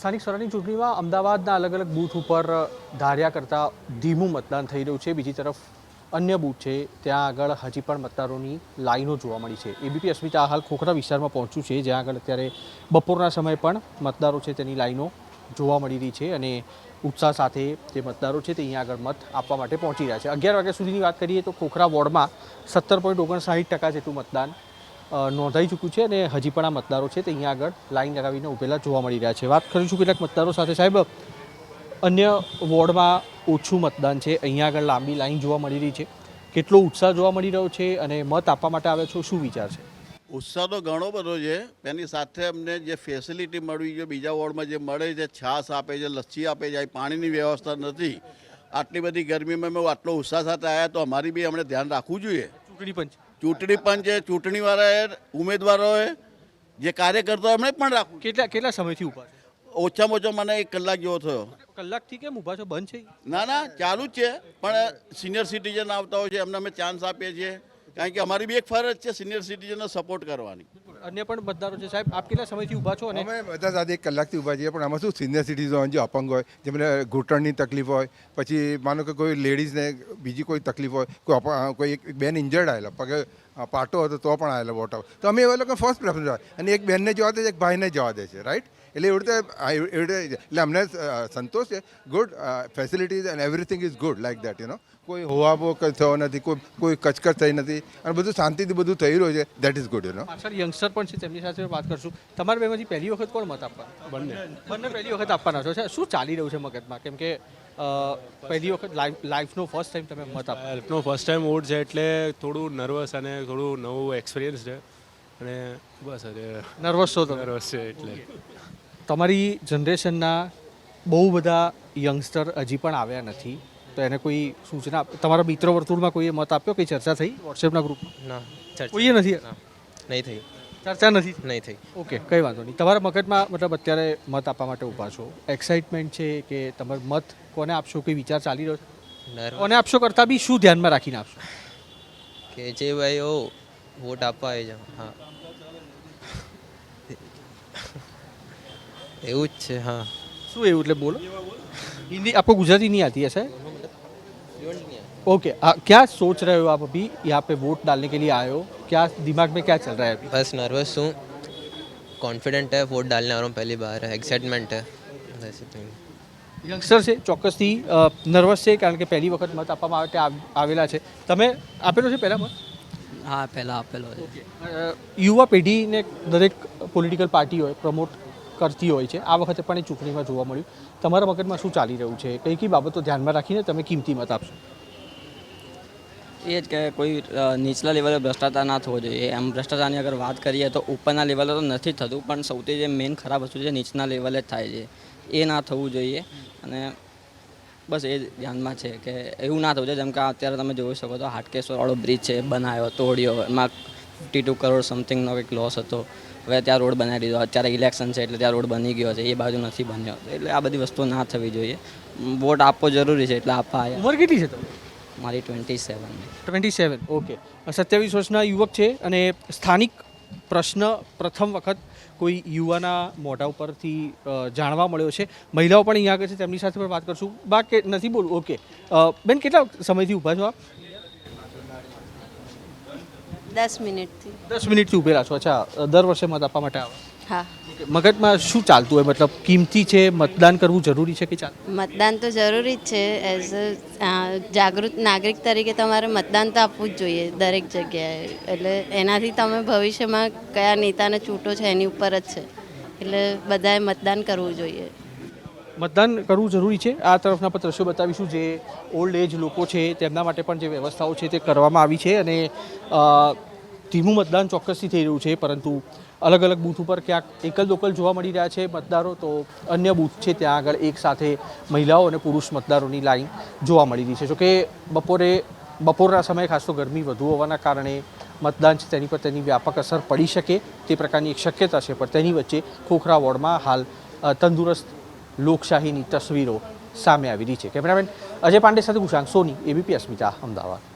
સ્થાનિક સ્વરાજની ચૂંટણીમાં અમદાવાદના અલગ અલગ બૂથ ઉપર ધાર્યા કરતાં ધીમું મતદાન થઈ રહ્યું છે. બીજી તરફ અન્ય બૂથ છે ત્યાં આગળ હજી પણ મતદારોની લાઈનો જોવા મળી છે. એબીપી અસ્મિતા હાલ ખોખરા વિસ્તારમાં પહોંચ્યું છે, જ્યાં આગળ અત્યારે બપોરના સમયે પણ મતદારો છે તેની લાઈનો જોવા મળી રહી છે અને ઉત્સાહ સાથે જે મતદારો છે તે અહીંયા આગળ મત આપવા માટે પહોંચી રહ્યા છે. 11 વાગ્યા સુધીની વાત કરીએ તો ખોખરા વોર્ડમાં 17.59% જેટલું મતદાન નોંધાઈ ચૂક્યું છે અને હજી પણ આ મતદારો છે તે અહીંયા આગળ લાઈન લગાવીને ઊભેલા જોવા મળી રહ્યા છે. વાત કરીશું કેટલાક મતદારો સાથે. સાહેબ, અન્ય વોર્ડમાં ઓછું મતદાન છે, અહીંયા આગળ લાંબી લાઈન જોવા મળી રહી છે, કેટલો ઉત્સાહ જોવા મળી રહ્યો છે અને મત આપવા માટે આવે છો, શું વિચાર છે? ઉત્સાહ તો ઘણો બધો છે. એની સાથે અમને જે ફેસિલિટી મળવી છે બીજા વોર્ડમાં જે મળે છે, છાશ આપે છે, લસ્સી આપે છે, પાણીની વ્યવસ્થા નથી. આટલી બધી ગરમીમાં મેં આટલો ઉત્સાહ સાથે આવ્યા તો અમારી બી અમને ધ્યાન રાખવું જોઈએ. ચૂંટણી પંચે, ચૂંટણીવાળાએ, ઉમેદવારોએ, જે કાર્યકર્તાઓ એમણે પણ રાખવું. કેટલા સમયથી ઊભા છે? ઓછામાં ઓછો મને 1 કલાક જેવો થયો. કલાકથી કેમ ઊભા છો? બંધ છે? ના, ચાલુ જ છે, પણ સિનિયર સિટીઝન આવતા હોય છે એમને અમે ચાન્સ આપીએ છીએ, કારણ કે અમારી બી એક ફરજ છે સિનિયર સિટીઝનનો સપોર્ટ કરવાની. અન્ય પણ મતદારો છે. સાહેબ, આપ કેટલા સમયથી ઊભા છો? અને અમે બધા સાથે 1 કલાકથી ઊભા છીએ, પણ આમાં શું સિનિયર સિટીઝન જે અપંગ હોય, જેમને ઘૂંટણની તકલીફ હોય, પછી માનો કે કોઈ લેડીઝને બીજી કોઈ તકલીફ હોય, કોઈ એક બેન ઇન્જર્ડ આવેલા, પગે પાટો હતો તો પણ આવેલા વોટ આઉટ, તો અમે એવા લોકો ફર્સ્ટ પ્રેફરન્સ હોય અને એક બેનને જવા દે છે, એક ભાઈને જવા દે છે, રાઈટ? એટલે એટલે અમને સંતોષ છે. Good facilities and everything is good like that, કોઈ હોવાબો થયો નથી, કોઈ કચકચ થઈ નથી અને બધું શાંતિથી બધું થઈ રહ્યું છે. That is good. પાછળ યંગસ્ટર પણ છે, તેમની સાથે વાત કરશું. તમારા બેમાંથી પહેલી વખત કોણ મત આપવાના? બંને પહેલી વખત આપવાના છો. શું ચાલી રહ્યું છે મગજમાં? કેમ કે પહેલી વખત લાઈફનો ફર્સ્ટ ટાઈમ તમે મત આપો. લાઈફનો ફર્સ્ટ ટાઈમ વોટ છે એટલે થોડું નર્વસ અને થોડું નવું એક્સપિરિયન્સ છે અને બસ નર્વસ છો તમે? નર્વસ છે એટલે. તમારી જનરેશનના બહુ બધા યંગસ્ટર હજી પણ આવ્યા નથી, તો એને કોઈ સૂચના? તમારા મિત્ર વર્તુળમાં કોઈએ મત આપ્યો? કઈ ચર્ચા થઈ વોટ્સએપના ગ્રુપમાં? ના, કોઈએ નથી? નહીં થઈ. ચર્ચા નથી? નહીં થઈ. ઓકે, કંઈ વાંધો નહીં. તમારા મગજમાં મતલબ અત્યારે મત આપવા માટે ઊભા છો, એક્સાઇટમેન્ટ છે કે તમારો મત કોને આપશો, કોઈ વિચાર ચાલી રહ્યો છે? કોને આપશો કરતાં બી શું ધ્યાનમાં રાખીને આપશો? કે જે ભાઈઓ વોટ આપવા આવી જાઓ. હા, એવું જ છે. હા. શું એવું? એટલે બોલો. हिंदी आपको गुजराती नहीं आती है सर? ओके, क्या सोच रहे हो आप अभी यहाँ पे वोट डालने के लिए आए हो? क्या दिमाग में क्या चल रहा है अभी? बस नर्वस हूँ, कॉन्फिडेंट है, वोट डालने आ रहा हूँ पहली बार, एक्साइटमेंट है. बस इतना. યંગસ્ટર છે, ચોક્કસથી નર્વસ છે કારણ કે પહેલી વખત મત આપવામાં આવેલા છે. તમે આપેલો છે પહેલાં મત? હા, પહેલાં આપેલો છે. યુવા પેઢીને દરેક પોલિટિકલ પાર્ટીઓએ પ્રમોટ કરતી હોય છે. આ વખતે પણ એ ચૂંટણીમાં જોવા મળ્યું. તમારા મગજમાં શું ચાલી રહ્યું છે? કઈ કઈ બાબતો ધ્યાનમાં રાખીને તમે કિંમતી મત આપશો? એ જ કે કોઈ નીચલા લેવલે ભ્રષ્ટાચાર ના થવો જોઈએ. એમ ભ્રષ્ટાચારની અગર વાત કરીએ તો ઉપરના લેવલે તો નથી થતું, પણ સૌથી જે મેઇન ખરાબ વસ્તુ છે નીચના લેવલે જ થાય છે, એ ના થવું જોઈએ. અને બસ એ ધ્યાનમાં છે કે એવું ના થવું જોઈએ. જેમ કે અત્યારે તમે જોઈ શકો તો હાટકેશ્વરવાળો બ્રિજ છે, બનાવ્યો, તોડ્યો, એમાં 52 કરોડ સમથિંગનો કંઈક લોસ હતો. હવે ત્યાં રોડ બનાવી દીધો. અત્યારે ઇલેક્શન છે એટલે ત્યાં રોડ બની ગયો છે, એ બાજુ નથી બન્યો. એટલે આ બધી વસ્તુઓ ના થવી જોઈએ. વોટ આપવો જરૂરી છે એટલે આપવા આવ્યા. ઉંમર કેટલી છે તમારી? મારી 27. 27. ઓકે, 27 વર્ષના યુવક છે અને સ્થાનિક પ્રશ્ન પ્રથમ વખત કોઈ યુવાના મોઢા ઉપરથી જાણવા મળ્યો છે. મહિલાઓ પણ અહીંયા આગળ છે, તેમની સાથે પણ વાત કરશું. બા કે નથી બોલવું? ઓકે બેન, કેટલા સમયથી ઊભા છો આપ? 10 મિનિટથી. 10 મિનિટથી ઊભેલા છો. અચ્છા, દર વર્ષે મત આપવા માટે આવો? હા. મગજમાં શું ચાલતું હોય? મતલબ કિંમતી છે, મતદાન કરવું જરૂરી છે કે ચાલ? મતદાન તો જરૂરી જ છે. એઝ અ જાગૃત નાગરિક તરીકે તમારે મતદાન તો આપવું જ જોઈએ દરેક જગ્યાએ. એટલે એનાથી તમે ભવિષ્યમાં કયા નેતાને ચૂંટો છે એની ઉપર જ છે. એટલે બધાએ મતદાન કરવું જોઈએ. મતદાન કરવું જરૂરી છે. આ તરફના પણ દ્રશ્યો બતાવીશું. જે ઓલ્ડ એજ લોકો છે તેમના માટે પણ જે વ્યવસ્થાઓ છે તે કરવામાં આવી છે અને ધીમું મતદાન ચોક્કસથી થઈ રહ્યું છે, પરંતુ અલગ અલગ બૂથ ઉપર ક્યાંક એકલ દોકલ જોવા મળી રહ્યા છે મતદારો, તો અન્ય બૂથ છે ત્યાં આગળ એક સાથે મહિલાઓ અને પુરુષ મતદારોની લાઈન જોવા મળી રહી છે. જોકે બપોરના સમયે ખાસ તો ગરમી વધુ હોવાના કારણે મતદાન છે તેની પર તેની વ્યાપક અસર પડી શકે તે પ્રકારની એક શક્યતા છે, પણ તેની વચ્ચે ખોખરા વોર્ડમાં હાલ તંદુરસ્ત લોકશાહીની તસવીરો સામે આવી રહી છે. કેમેરામેન અજય પાંડે સાથે કુશાંક સોની, એબીપી અસ્મિતા, અમદાવાદ.